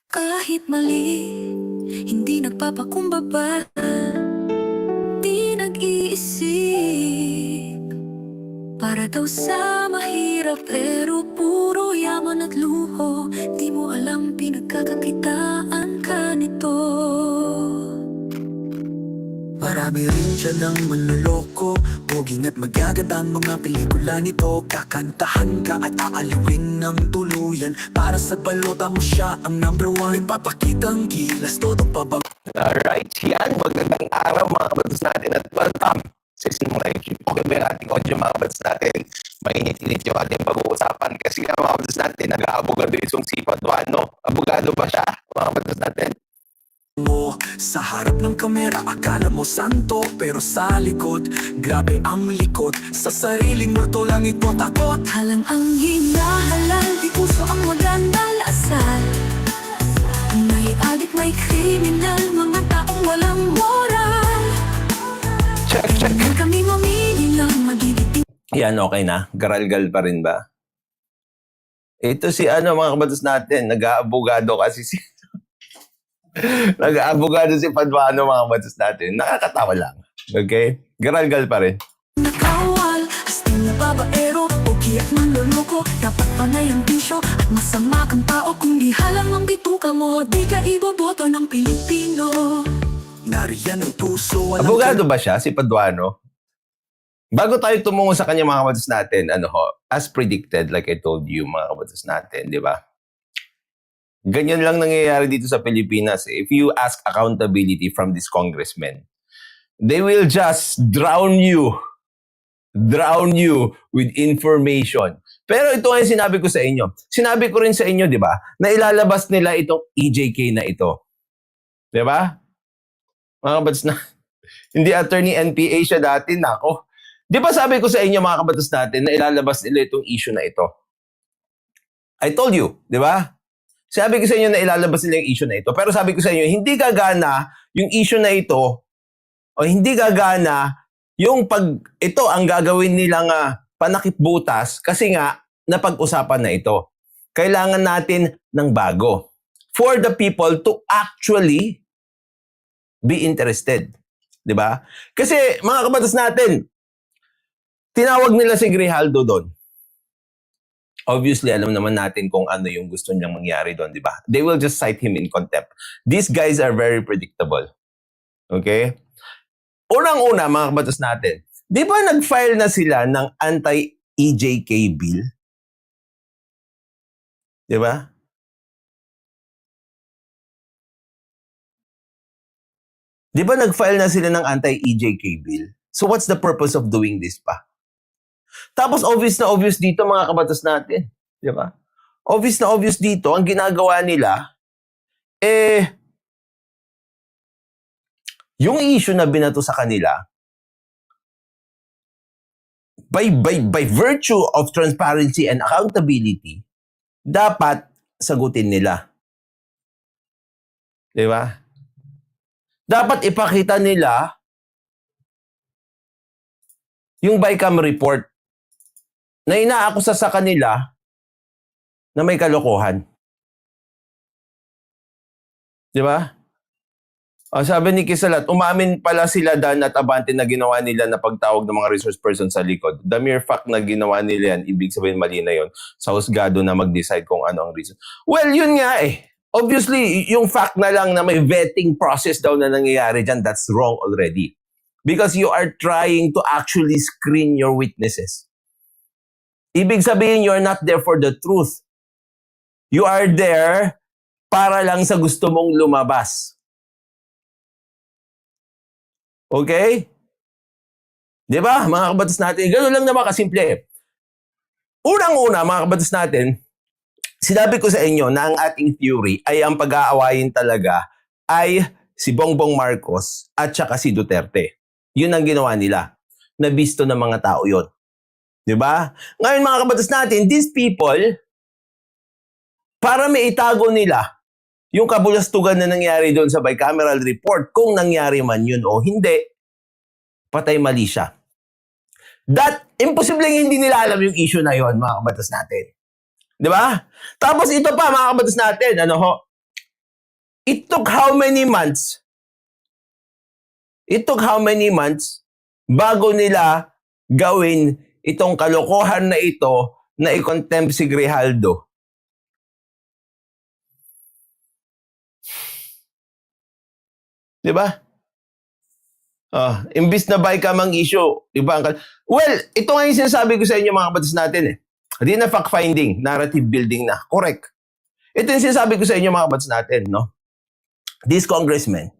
Kahit mali, hindi nagpapakumbaba, di nag-iisip. Para daw sa mahirap pero puro yaman at luho, di mo alam pinagkakakitaan ka nito. Marami rin dyan ang manloloko, buging at magagandang mga pelikula nito. Kakantahan ka at aalawin ng tuluyan, para sa balota mo siya ang number one. Ipapakitang gilas, todong pabab. Alright, yan. Magandang araw mga kabatas natin at welcome sa isang mga YouTube. Okay ba yung ating audio mga kabatas natin? Mainit-init yung ating pag-uusapan kasi nga mga kabatas natin nag-aabogado isang si Paduano. Abogado ba siya mga kabatas natin? Mo sa harap ng kamera, akala mo santo, pero sa likod, grabe ang likod. Sa sariling multo lang ito takot. Halang ang hinahalal, di puso ang magandang asal. May adik, may kriminal, mga taong walang moral. Check. Huwag kami mamili lang, magiging Yan, okay na. Garalgal pa rin ba? Ito si mga kabatas natin, nag-aabogado kasi si nag-aabogado si Paduano mga kabatas natin. Nakakatawa lang. Okay? Garalgal pa rin. nakawal, asting na babaero, o kiyak manloloko. Dapat panay ang bisyo at masama kang tao. Kung di halang ang bituka mo, di ka iboboto ng Pilipino. Nariyan ang puso, walang Abogado ba siya, si Paduano? Bago tayo tumungo sa kanya mga kabatas natin, as predicted, like I told you mga kabatas natin, di ba? Ganyan lang nangyayari dito sa Pilipinas. If you ask accountability from these congressmen, they will just drown you with information. Pero ito nga yung sinabi ko sa inyo. Sinabi ko rin sa inyo, di ba, na ilalabas nila itong EJK na ito. Di ba? Mga kabatas na, hindi attorney NPA siya dati, nako. Di ba sabi ko sa inyo mga kabatas natin na ilalabas nila itong issue na ito? I told you, di ba? Sabi ko sa inyo na ilalabas nila yung issue na ito. Pero sabi ko sa inyo, hindi gagana yung issue na ito o hindi gagana yung pag ito ang gagawin nilang panakip-butas kasi nga napag-usapan na ito. Kailangan natin ng bago for the people to actually be interested. Di ba? Kasi mga kabatas natin, tinawag nila si Grijaldo doon. Obviously, alam naman natin kung ano yung gusto niyang mangyari doon, di ba? They will just cite him in contempt. These guys are very predictable. Okay? Unang-una, mga kabatas natin, di ba nag-file na sila ng anti-EJK bill? Di ba? Di ba nag-file na sila ng anti-EJK bill? So what's the purpose of doing this pa? Tapos obvious na obvious dito mga kabatas natin. Di ba? Obvious na obvious dito, ang ginagawa nila, yung issue na binato sa kanila, by virtue of transparency and accountability, dapat sagutin nila. Di ba? Dapat ipakita nila yung BICAM report na inaakusa sa kanila na may kalokohan. Di ba? Sabi ni Kisalat, umamin pala sila Dan at Abante na ginawa nila na pagtawag ng mga resource person sa likod. The mere fact na ginawa nila yan, ibig sabihin mali na yun. Sa husgado na mag-decide kung ano ang reason. Well, yun nga eh. Obviously, yung fact na lang na may vetting process daw na nangyayari dyan, that's wrong already. Because you are trying to actually screen your witnesses. Ibig sabihin, you're not there for the truth. You are there para lang sa gusto mong lumabas. Okay? Di ba, mga kabatas natin? Ganun lang naman kasimple. Unang-una, mga kabatas natin, sinabi ko sa inyo na ang ating theory ay ang pag-aawayin talaga ay si Bongbong Marcos at saka si Duterte. Yun ang ginawa nila. Nabisto ng mga tao yun. Di ba? Ngayon mga kabatas natin, these people, para may itago nila yung kabulastugan na nangyari doon sa bicameral report, kung nangyari man yun o hindi, patay mali siya. Imposibleng hindi nila alam yung issue na yon mga kabatas natin. Di ba? Tapos ito pa mga kabatas natin, It took how many months? It took how many months bago nila gawin itong kalokohan na ito na i-contempt si Grijaldo? Di ba? Imbis na bycam ang issue, iba ang well, ito nga yung sinasabi ko sa inyo mga kabatas natin eh. Hindi na fact-finding, narrative building na. Correct. Ito yung sinasabi ko sa inyo mga kabatas natin, no? These congressmen,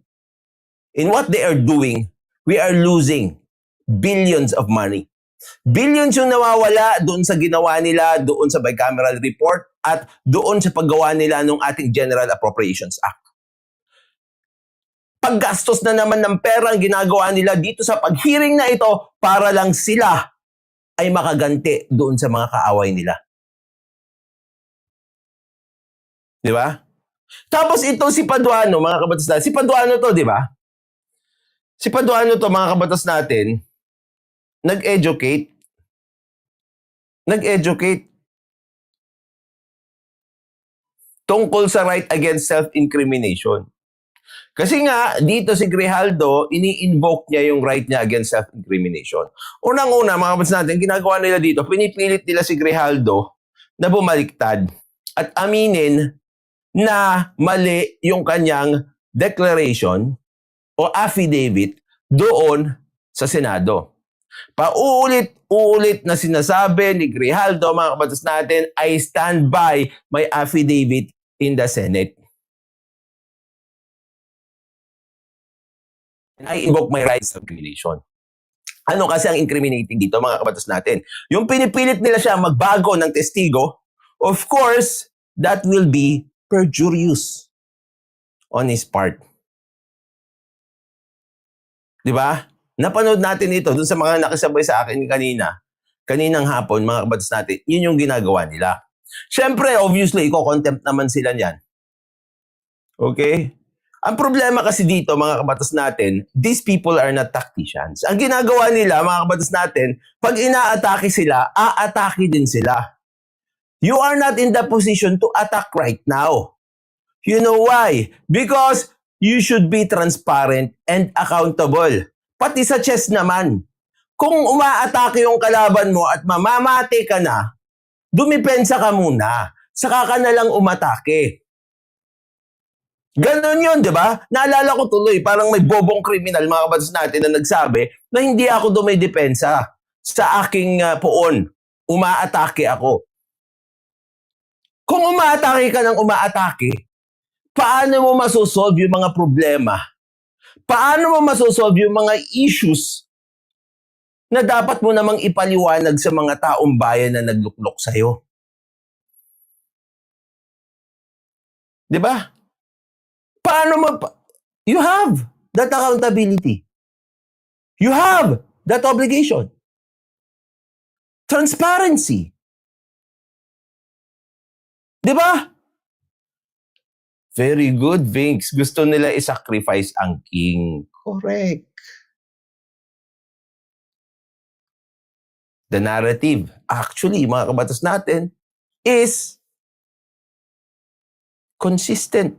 in what they are doing, we are losing billions of money. Billions yung nawawala doon sa ginawa nila, doon sa bicameral report, at doon sa paggawa nila ng ating General Appropriations Act. Paggastos na naman ng pera ang ginagawa nila dito sa pag-hearing na ito para lang sila ay makaganti doon sa mga kaaway nila. Di ba? Tapos ito si Paduano, mga kabatas natin. Si Paduano to, di ba? Si Paduano to, mga kabatas natin, nag-educate tungkol sa right against self-incrimination. Kasi nga, dito si Grijaldo, ini-invoke niya yung right niya against self-incrimination. Unang-una, mga kabatas natin, ginagawa nila dito, pinipilit nila si Grijaldo na bumaliktad at aminin na mali yung kanyang declaration o affidavit doon sa Senado. Paulit-ulit na sinasabi ni Grijaldo, mga kabatas natin, I stand by my affidavit in the Senate. And I invoke my rights of incrimination. Ano kasi ang incriminating dito, mga kabatas natin? Yung pinipilit nila siya magbago ng testigo, of course, that will be perjurious on his part. Di ba? Napanood natin ito dun sa mga nakisabay sa akin kaninang hapon, mga kabatas natin, yun yung ginagawa nila. Siyempre, obviously, iko-contempt naman sila niyan. Okay? Ang problema kasi dito, mga kabatas natin, these people are not tacticians. Ang ginagawa nila, mga kabatas natin, pag ina-atake sila, a-atake din sila. You are not in the position to attack right now. You know why? Because you should be transparent and accountable. Pati sa chess naman. Kung uma-atake yung kalaban mo at mamamate ka na, dumipensa ka muna. Saka ka na lang umatake. Ganon yun, di ba? Naalala ko tuloy, parang may bobong kriminal, mga kabatas natin, na nagsabi na hindi ako dumidepensa sa aking poon. Umaatake ako. Kung umaatake ka ng umaatake, paano mo masosolve yung mga problema? Paano mo masosolve yung mga issues na dapat mo namang ipaliwanag sa mga taong bayan na nagluklok sa'yo? Di ba? Paano mo... You have that accountability. You have that obligation. Transparency. Di ba? Very good, Vince. Gusto nila i-sacrifice ang king. Correct. The narrative, actually, mga kabatas natin, is consistent.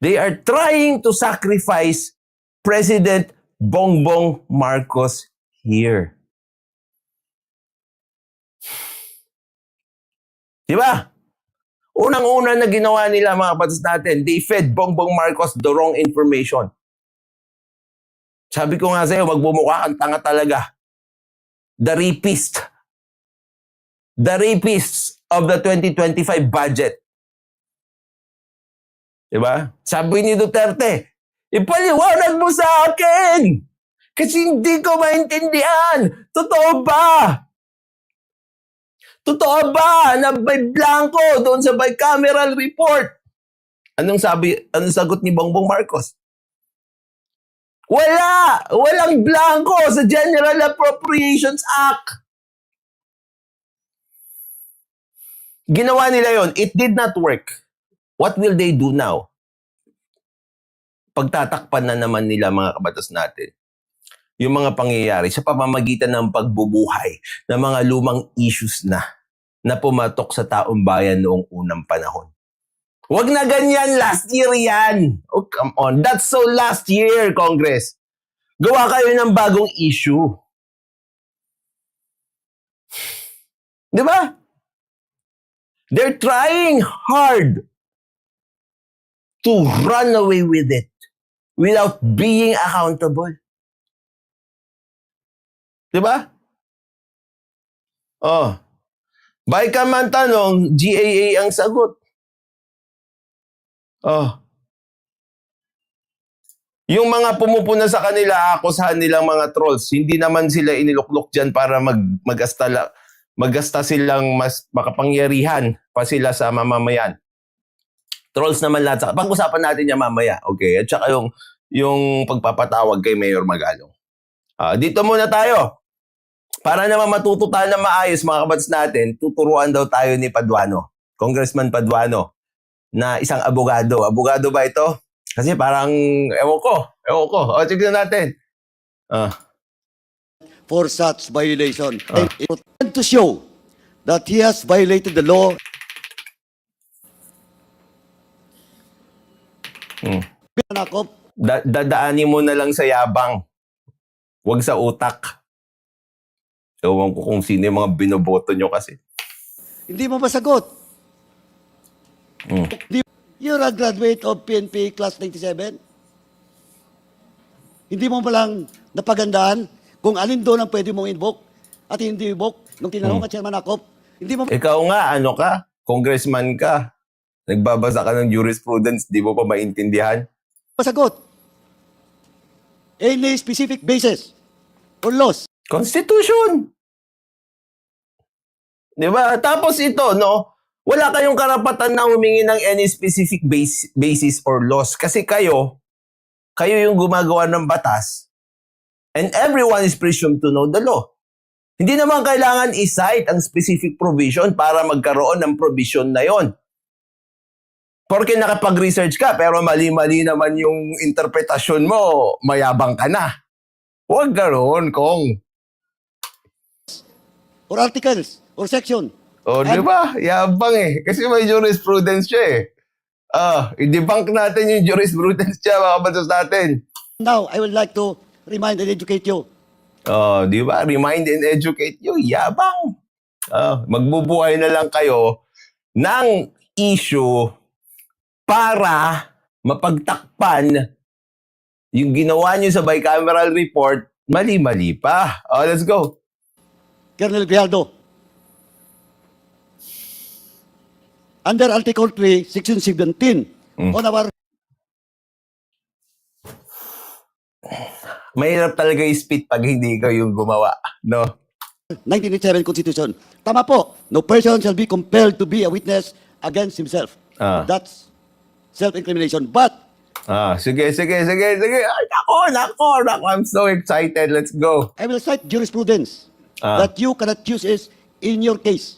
They are trying to sacrifice President Bongbong Marcos here. Diba? Unang-una na ginawa nila, mga kabatas natin, they fed Bongbong Marcos the wrong information. Sabi ko nga sa'yo, magbumukha kang tanga talaga. The rapist. The rapists of the 2025 budget. Diba? Sabi ni Duterte, ipaliwanag mo sa akin! Kasi hindi ko maintindihan! Totoo ba? Totoo ba na may blanco doon sa bicameral report? Anong sagot ni Bongbong Marcos? Wala! Walang blanco sa General Appropriations Act! Ginawa nila yon. It did not work. What will they do now? Pagtatakpan na naman nila, mga kabatas natin, yung mga pangyayari sa pamamagitan ng pagbubuhay ng mga lumang issues na pumatok sa taong bayan noong unang panahon. Wag na ganyan, last year yan. Oh, come on. That's so last year, Congress. Gawa kayo ng bagong issue. Di ba? They're trying hard to run away with it without being accountable. Di ba? Oh. Bay ka man tanong, GAA ang sagot. Oh. Yung mga pumupuna sa kanila, akusahan nilang mga trolls, hindi naman sila iniluklok dyan para maggasta silang mas makapangyarihan pa sila sa mamamayan. Trolls naman lahat. Pag-usapan natin yan mamaya. Okay? At saka yung pagpapatawag kay Mayor Magalong. Dito muna tayo. Para naman matuto tayo na maayos, mga kabats natin, tuturuan daw tayo ni Paduano, Congressman Paduano, na isang abogado. Abogado ba ito? Kasi parang, ewan ko. O, tignan natin. For such violation. And it would tend to show that he has violated the law. Pinanakop, Dadaanin mo na lang sa yabang. Huwag sa utak. Ewan ko kung sino yung mga binoboto nyo kasi. hindi mo masagot. You're a graduate of PNP Class 97. Hindi mo palang napagandaan kung alin doon ang pwede mong invoke at hindi invoke nung tinanong ka Chairman Akop. Hindi mo Ikaw nga, ano ka? Congressman ka. Nagbabasa ka ng jurisprudence, di mo pa maintindihan? masagot. Any specific basis or laws. Constitution! Di ba? Tapos ito, no? Wala kayong karapatan na humingi ng any specific basis or laws. Kasi kayo yung gumagawa ng batas. And everyone is presumed to know the law. Hindi naman kailangan i-cite ang specific provision para magkaroon ng provision na yon. Porque nakapag-research ka, pero mali-mali naman yung interpretasyon mo, mayabang ka na. Huwag ganoon, Kong. Or articles or section. O, di ba? Yabang eh. Kasi may jurisprudence siya eh. I-debunk natin yung jurisprudence siya, mga kabatas natin. Now, I would like to remind and educate you. Di ba? Remind and educate you. Yabang. Magbubuhay na lang kayo ng issue para mapagtakpan yung ginawa nyo sa bicameral report, mali-mali pa. Let's go. Colonel Grijaldo. Under Article 3, Section 17, on our Mahirap talaga i-spit pag hindi ikaw yung gumawa. No? 1987 Constitution. Tama po. No person shall be compelled to be a witness against himself. That's self-incrimination. But Sige. Ay, nako. I'm so excited. Let's go. I will cite jurisprudence that you cannot use it in your case.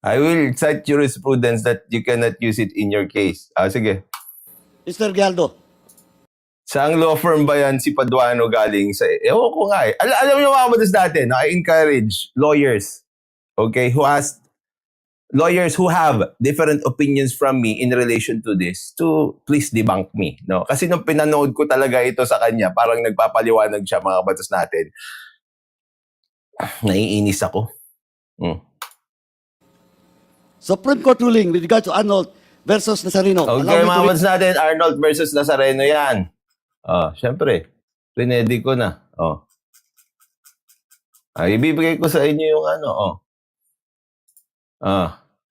I will cite jurisprudence that you cannot use it in your case. Sige. Mr. Grijaldo, Saang law firm ba yan si Paduano galing sa... Ewan ko nga eh. Alam niyo mga kabatas natin, I encourage lawyers, okay, lawyers who have different opinions from me in relation to this to please debunk me. No? Kasi nung pinanood ko talaga ito sa kanya, parang nagpapaliwanag siya mga kabatas natin. Naiinis ako. Supreme Court ruling with regard to Arnold versus Nazareno. Okay, Allow me mga to kabatas natin, Arnold versus Nazareno yan. Siyempre, rinedi ko na. Ibibigay ko sa inyo yung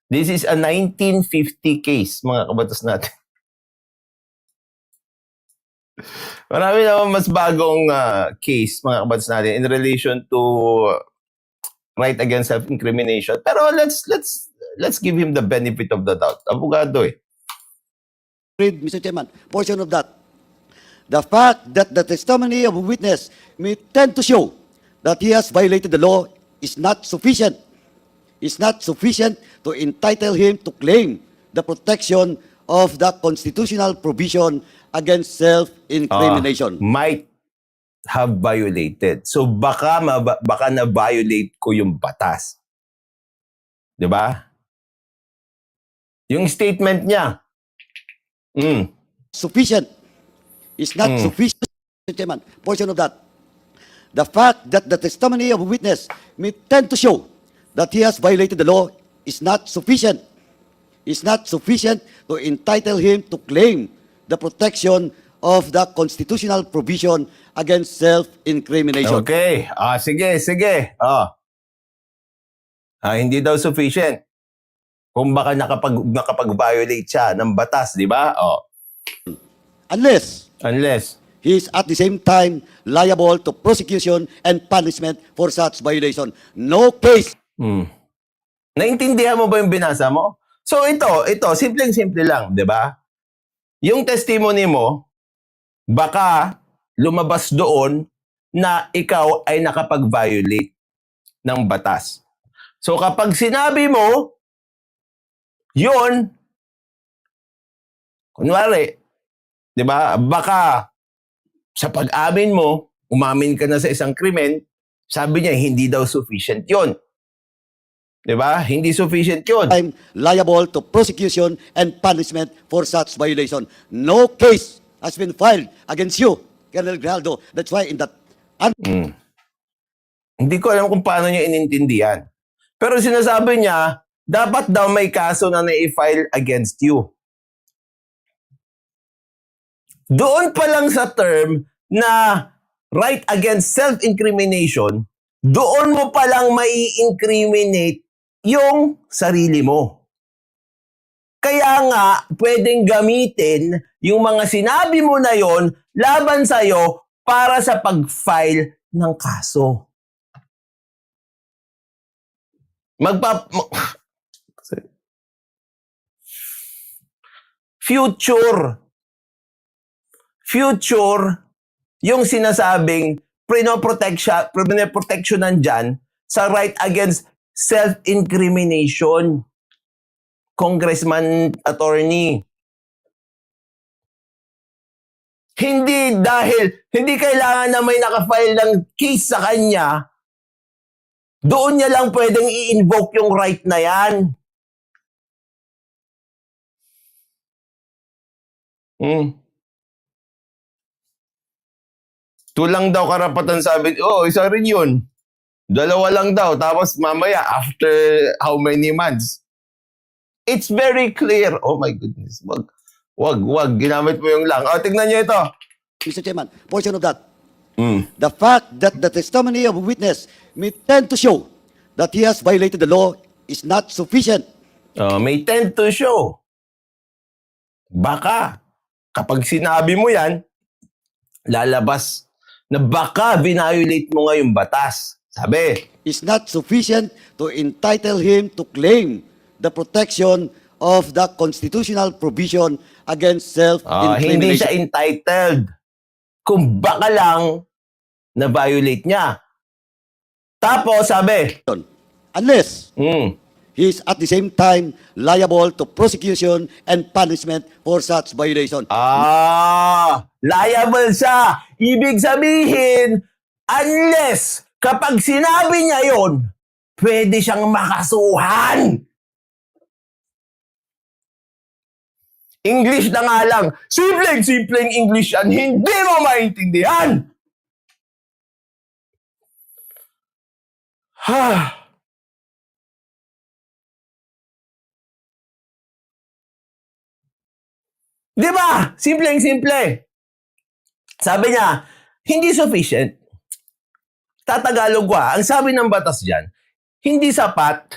this is a 1950 case, mga kabatas natin. Marami naman mas bagong case, mga kabatas natin, in relation to right against self-incrimination. Pero let's give him the benefit of the doubt. Abogado eh. read, Mr. Chairman, portion of that. The fact that the testimony of a witness may tend to show that he has violated the law is not sufficient. Is not sufficient to entitle him to claim the protection of the constitutional provision against self-incrimination. Might have violated. So baka na-violate ko yung batas. 'Di ba? Yung statement niya. sufficient. Is not sufficient, Mr. Chairman. Portion of that. The fact that the testimony of a witness may tend to show that he has violated the law is not sufficient. Is not sufficient to entitle him to claim the protection of the constitutional provision against self-incrimination. Okay. Sige. Hindi daw sufficient. Kung baka nakapag-violate siya ng batas, di ba? Unless Unless. he is at the same time liable to prosecution and punishment for such violation. No case Naintindihan mo ba yung binasa mo? So ito, simpleng-simple lang, di ba? Yung testimony mo, baka lumabas doon na ikaw ay nakapag-violate ng batas. So kapag sinabi mo, yun, kunwari, di ba, baka sa pag-amin mo, umamin ka na sa isang krimen, sabi niya, hindi daw sufficient yun. Di ba? Hindi sufficient yun. time liable to prosecution and punishment for such violation. No case has been filed against you, Colonel Grijaldo. That's why in that Hindi ko alam kung paano niya inintindihan. Pero sinasabi niya, dapat daw may kaso na na-file against you. Doon pa lang sa term na right against self-incrimination, doon mo pa lang mai-incriminate yung sarili mo. Kaya nga, pwedeng gamitin yung mga sinabi mo na yon laban sa'yo para sa pag-file ng kaso. Future, yung sinasabing prinoprotectionan dyan sa right against self-incrimination. Congressman, attorney. Hindi kailangan na may nakafile ng case sa kanya, doon niya lang pwedeng i-invoke yung right na yan. Tulang daw karapatan sabi, isa rin yun. Dalawa lang daw. Tapos mamaya, after how many months? It's very clear. Oh my goodness. Wag. Ginamit mo yung lang. Tignan niyo ito. Mr. Chairman, portion of that. The fact that the testimony of a witness may tend to show that he has violated the law is not sufficient. May tend to show. Baka, kapag sinabi mo yan, lalabas na baka violate mo nga yung batas. Sabi, Is not sufficient to entitle him to claim the protection of the constitutional provision against hindi self-incrimination. siya entitled. Kung baka lang na-violate niya. Tapos sabi, Unless mm, he is at the same time liable to prosecution and punishment for such violation. liable siya. Ibig sabihin, unless kapag sinabi niya yon, pwede siyang makasuhan. English na nga lang. Simpleng English yan. Hindi mo maintindihan. Di ba? Simple. Sabi niya, hindi sufficient. Tatagalog ko. Ang sabi ng batas dyan, hindi sapat,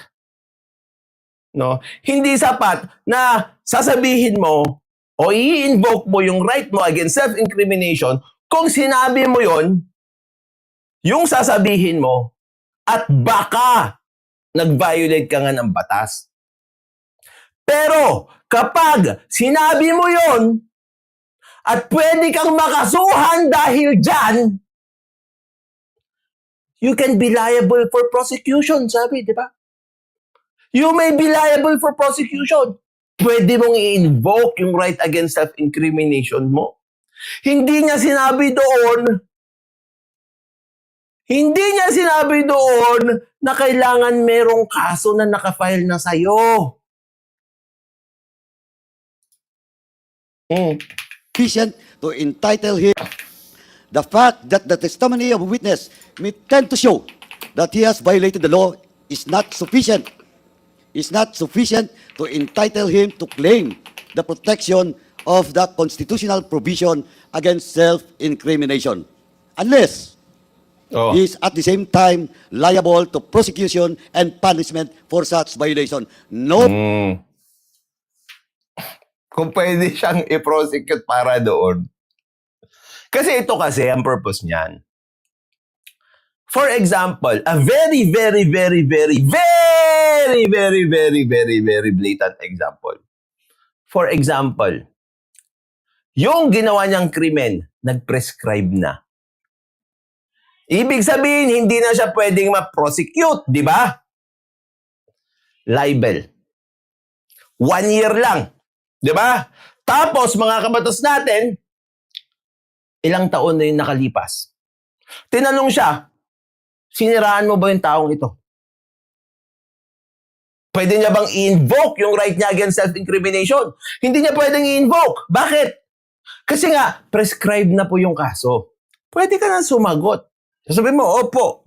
no? Hindi sapat na sasabihin mo o i-invoke mo yung right mo against self-incrimination kung sinabi mo yon, yung sasabihin mo, at baka nag-violate ka nga ng batas. Pero kapag sinabi mo yon at pwede kang makasuhan dahil dyan, you can be liable for prosecution, sabi, di ba? You may be liable for prosecution. Pwede mong i-invoke yung right against self-incrimination mo. Hindi niya sinabi doon na kailangan merong kaso na nakafile na sa'yo. Mm. Sufficient to entitle him. The fact that the testimony of a witness may tend to show that he has violated the law is not sufficient. Is not sufficient to entitle him to claim the protection of the constitutional provision against self-incrimination, unless Oh. he is at the same time liable to prosecution and punishment for such violation. No Mm. Kung pwede siyang i-prosecute para doon. Kasi ito kasi ang purpose niyan. For example, a very, very, very, very, very, very, very, very, very blatant example. For example, yung ginawa niyang krimen, nag-prescribe na. Ibig sabihin, hindi na siya pwedeng ma-prosecute, di ba? Libel. 1 year lang. Di ba? Tapos, mga kabatos natin, ilang taon na yung nakalipas. Tinanong siya, siniraan mo ba yung taong ito? Pwede niya bang i-invoke yung right niya against self-incrimination? Hindi niya pwedeng i-invoke. Bakit? Kasi nga, prescribed na po yung kaso. Pwede ka na sumagot. Sasabihin mo, opo,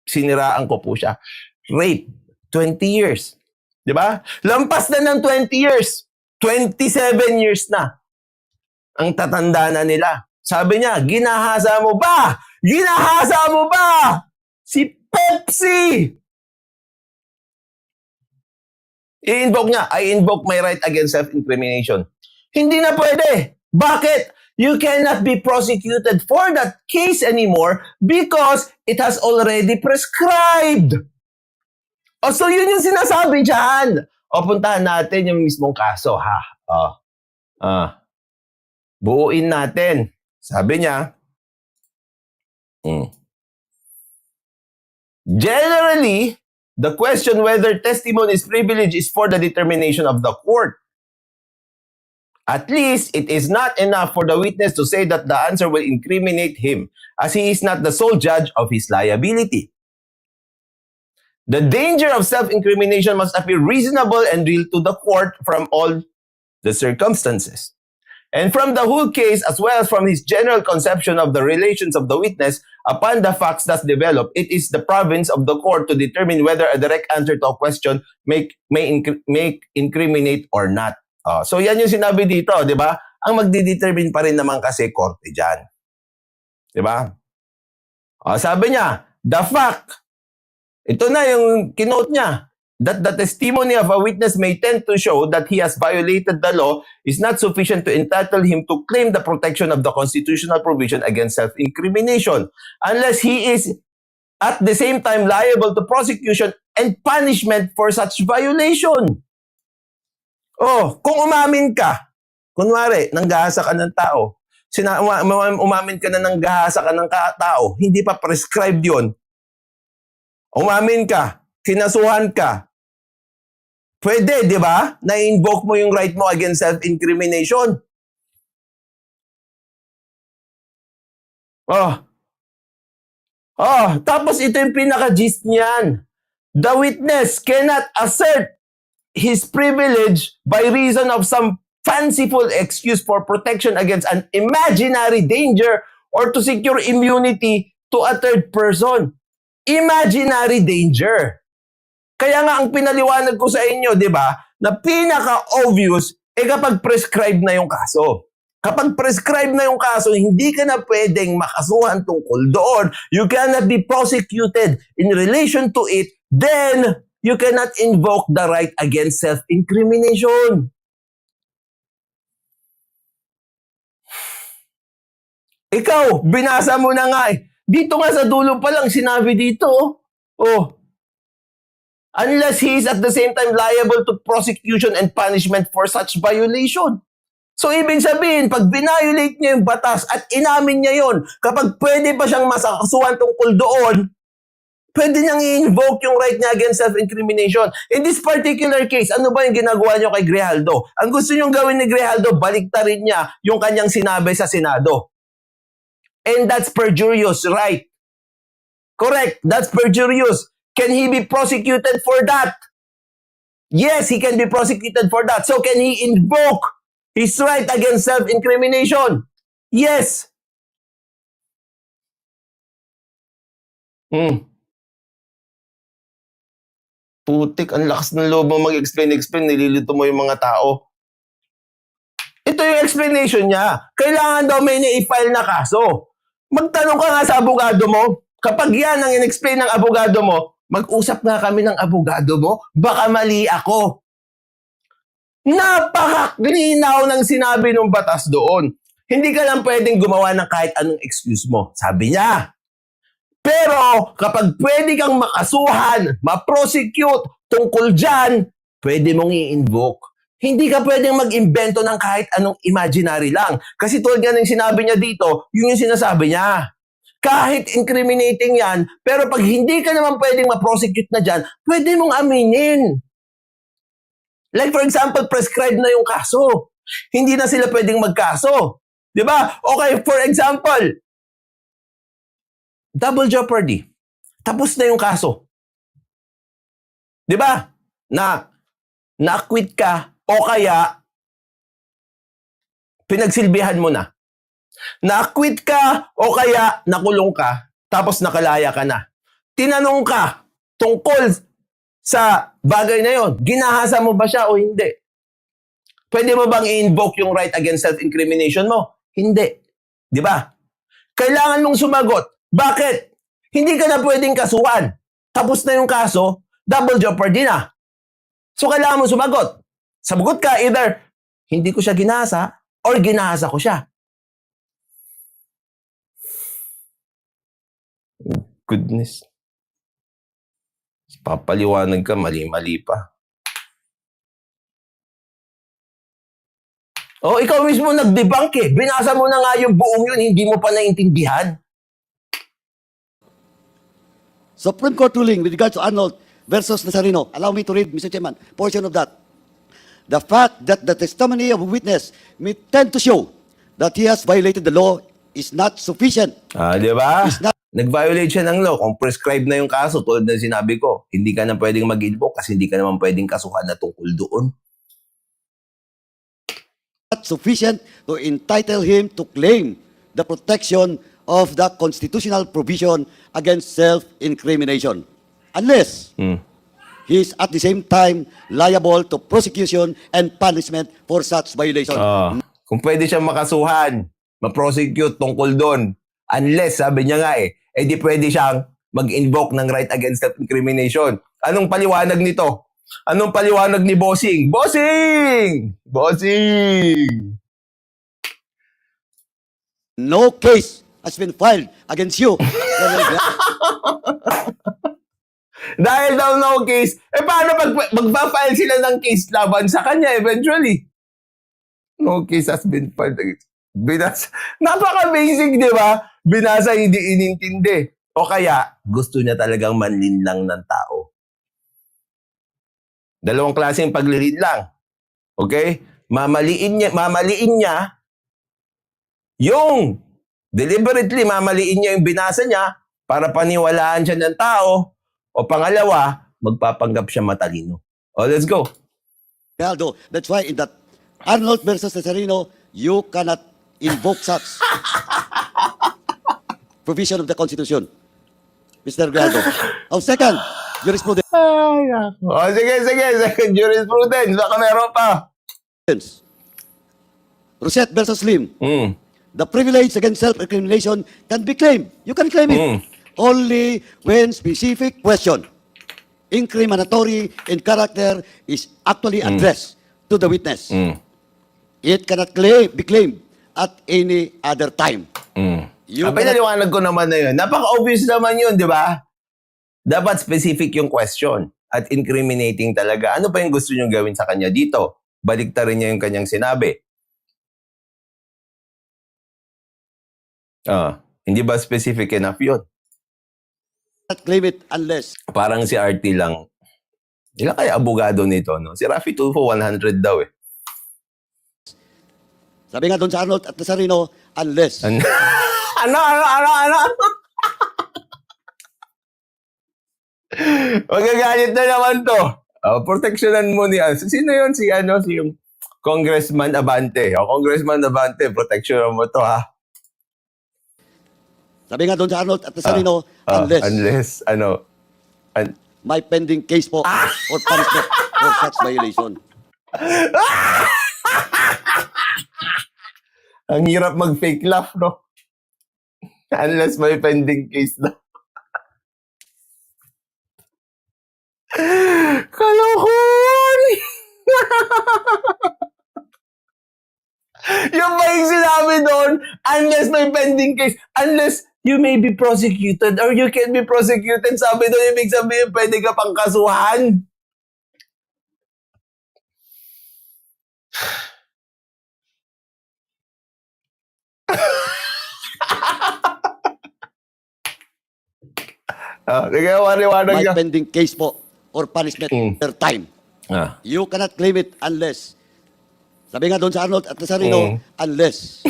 siniraan ko po siya. Rape, 20 years. Di ba? Lampas na ng 20 years. 27 years na. Ang tatanda na nila. Sabi niya, ginahasa mo ba? Ginahasa mo ba? Si Pepsi! I-invoke niya, I invoke my right against self-incrimination. Hindi na pwede. Bakit? You cannot be prosecuted for that case anymore because it has already prescribed. O, so yun yung sinasabi dyan. O, puntahan natin yung mismong kaso, ha? Buuin natin. Sabi niya, generally, the question whether testimony is privilege is for the determination of the court. At least, it is not enough for the witness to say that the answer will incriminate him, as he is not the sole judge of his liability. The danger of self-incrimination must appear reasonable and real to the court from all the circumstances. And from the whole case, as well as from his general conception of the relations of the witness, upon the facts thus developed, it is the province of the court to determine whether a direct answer to a question may incriminate or not. So yan yung sinabi dito, di ba? Ang magdidetermine pa rin naman kasi korte dyan. Di ba? Sabi niya, the fact, ito na yung kinote niya, that the testimony of a witness may tend to show that he has violated the law is not sufficient to entitle him to claim the protection of the constitutional provision against self-incrimination unless he is at the same time liable to prosecution and punishment for such violation. Kung umamin ka, kunwari, nanggahasa ka ng tao, umamin ka na nanggahasa ka ng tao, hindi pa prescribed yun, umamin ka, kinasuhan ka, pwede, di ba? Na-invoke mo yung right mo against self-incrimination. Tapos ito yung pinaka-gist niyan. The witness cannot assert his privilege by reason of some fanciful excuse for protection against an imaginary danger or to secure immunity to a third person. Imaginary danger. Kaya nga ang pinaliwanag ko sa inyo, di ba, na pinaka-obvious, kapag prescribed na yung kaso. Kapag prescribed na yung kaso, hindi ka na pwedeng makasuhan tungkol doon. You cannot be prosecuted in relation to it, then you cannot invoke the right against self-incrimination. Ikaw, binasa mo na nga eh. Dito nga sa dulo pa lang, sinabi dito, unless he is at the same time liable to prosecution and punishment for such violation. So, ibig sabihin, pag binayolate niya yung batas at inamin niya yon, kapag pwede pa siyang masakasuhan tungkol doon, pwede niyang i-invoke yung right niya against self-incrimination. In this particular case, ano ba yung ginagawa niyo kay Grijaldo? Ang gusto niyong gawin ni Grijaldo, baliktarin niya yung kanyang sinabi sa Senado. And that's perjurious, right? Correct, that's perjurious. Can he be prosecuted for that? Yes, he can be prosecuted for that. So can he invoke his right against self-incrimination. Yes. Putik, ang lakas ng loob mo mag-explain, nililito mo yung mga tao. Ito yung explanation niya. Kailangan daw may i-file na kaso. Magtanong ka nga sa abogado mo. Kapag yan ang in-explain ng abogado mo, mag-usap nga kami ng abogado mo, baka mali ako. Napakalinaw ng sinabi ng batas doon. Hindi ka lang pwedeng gumawa ng kahit anong excuse mo. Sabi niya. Pero kapag pwede kang makasuhan, ma-prosecute tungkol dyan, pwede mong i-invoke. Hindi ka pwedeng mag-imbento ng kahit anong imaginary lang. Kasi tulad nga ng sinabi niya dito, yun yung sinasabi niya. Kahit incriminating yan, pero pag hindi ka naman pwedeng ma-prosecute na dyan, pwede mong aminin. Like for example, prescribed na yung kaso. Hindi na sila pwedeng magkaso. Di ba? Okay, for example, double jeopardy. Tapos na yung kaso. Di ba? Na-acquit ka o kaya pinagsilbihan mo na. Na-acquit ka o kaya nakulong ka tapos nakalaya ka na. Tinanong ka tungkol sa bagay na yon, ginahasa mo ba siya o hindi? Pwede mo bang i-invoke yung right against self-incrimination mo? Hindi. Di ba? Kailangan mong sumagot. Bakit? Hindi ka na pwedeng kasuhan. Tapos na yung kaso, double jeopardy na. So kailangan mong sumagot. Sabagot ka either, hindi ko siya ginahasa or ginahasa ko siya. Goodness. Papaliwanag ka, mali-mali pa. Oh, ikaw mismo nag-debunk eh. Binasa mo na nga yung buong yun, hindi mo pa naintindihan. Supreme Court ruling with regards to Arnold versus Nazareno. Allow me to read, Mr. Chairman, portion of that. The fact that the testimony of a witness may tend to show that he has violated the law is not sufficient. Di ba? Is not Nag-violate siya ng law. Kung prescribed na yung kaso, tulad ng sinabi ko, hindi ka na pwedeng mag-invoke kasi hindi ka naman pwedeng kasuhan na tungkol doon. sufficient to entitle him to claim the protection of the constitutional provision against self-incrimination. Unless he is at the same time liable to prosecution and punishment for such violation. Kung pwede siyang makasuhan, ma-prosecute tungkol doon, unless, sabi niya nga di pwede siyang mag-invoke ng right against self-incrimination. Anong paliwanag nito? Anong paliwanag ni Bossing? Bossing! Bossing! No case has been filed against you. Dahil daw no case, paano pag magpa-file sila ng case laban sa kanya eventually? No case has been filed. Napaka-basic, di ba? Binasa, hindi inintindi. O kaya, gusto niya talagang manlinlang ng tao. Dalawang klaseng paglilit lang. Okay? Mamaliin niya yung deliberately mamaliin niya yung binasa niya para paniwalaan siya ng tao. O pangalawa, magpapanggap siya matalino. O, let's go. Aldo, that's why in that Arnold versus Nazareno, you cannot invoke such provision of the Constitution. Mr. Galdo. Second, jurisprudence. O, sige. Second jurisprudence. Baka meron pa. Rosette versus Lim. Hmm. The privilege against self-incrimination can be claimed. You can claim it only when specific question, incriminatory in character, is actually addressed to the witness. It cannot be claimed at any other time. Pinaliwanag ko naman na yun. Napaka-obvious naman yun, di ba? Dapat specific yung question at incriminating talaga. Ano pa yung gusto nyo gawin sa kanya dito? Baliktarin niya yung kanyang sinabi. Hindi ba specific enough yun? Not claim it unless Parang si RT lang. Ilan kaya abogado nito, no? Si Rafi Tulfo, 100 daw eh. sabi nga doon sa Arnold at Nazareno, unless. Ano? Magagalit na naman to. Protectionan mo ni sino yun? Si Congressman Abante. O, Congressman Abante, protection mo to, ha? Sabi nga doon sa Arnold at Nazareno, unless may pending case po or punishment for such violation. Ang hirap mag-fake laugh, no? Unless may pending case na. Kalokohan! Yung ba yung sinabi doon? Unless may pending case, unless you may be prosecuted or you can be prosecuted, sabi doon, ibig sabihin, pwede ka pang kasuhan. Sige, wari-wanag May niya. pending case po or punishment per time. You cannot claim it unless, sabi nga doon sa Arnold at Nazareno, unless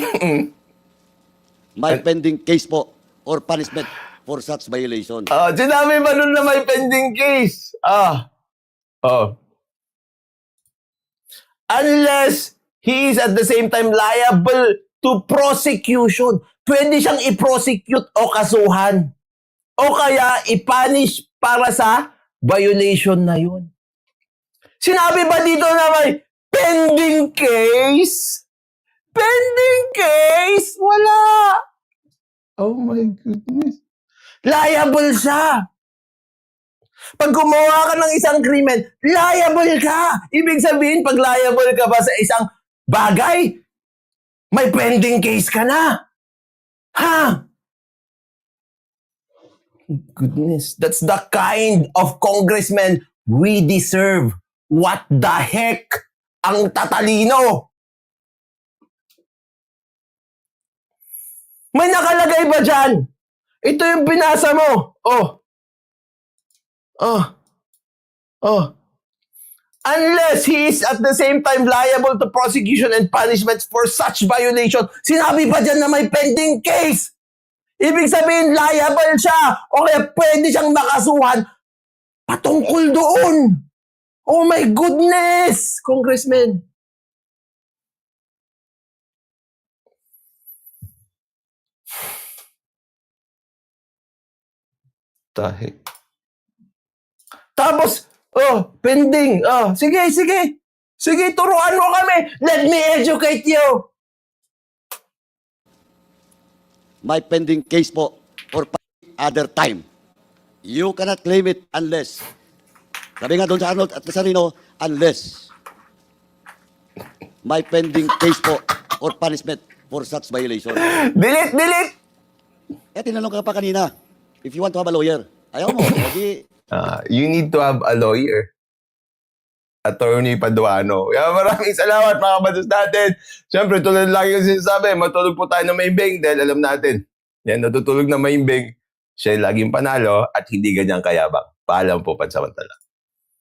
may pending case po or punishment for such violation. Sinabi ba nun na may pending case? Unless he is at the same time liable to prosecution. Pwede siyang i-prosecute o kasuhan. O kaya i-punish para sa violation na yun. Sinabi ba dito na may pending case? Pending case? Wala. Oh my goodness. Liable siya. Pag gumawa ka ng isang krimen, liable ka. Ibig sabihin, pag liable ka ba sa isang bagay, may pending case ka na. Ha? Goodness, that's the kind of congressman we deserve. What the heck? Ang tatalino. May nakalagay ba dyan? Ito yung binasa mo. Unless he is at the same time liable to prosecution and punishment for such violation. Sinabi ba dyan na may pending case? Ibig sabihin, liable siya. O kaya pwede siyang makasuhan patungkol doon. Oh my goodness, Congressman. Tahi. Tapos, pending. Sige. Sige, turuan mo kami. Let me educate you. May pending case po or other time. You cannot claim it unless, sabi nga doon sa Arnold at Nazareno, unless may pending case po or punishment for such violation. Delete! Tinanong ka pa kanina, if you want to have a lawyer. Ayaw mo, hindi. You need to have a lawyer. Attorney Paduano. Kaya maraming salamat mga kabatas natin. Siyempre, tulad lagi yung sinasabi, matulog po tayo na maimbing dahil alam natin, yan, natutulog na maimbing, siya laging panalo at hindi ganyang kayabang. Paalam po pansamantala.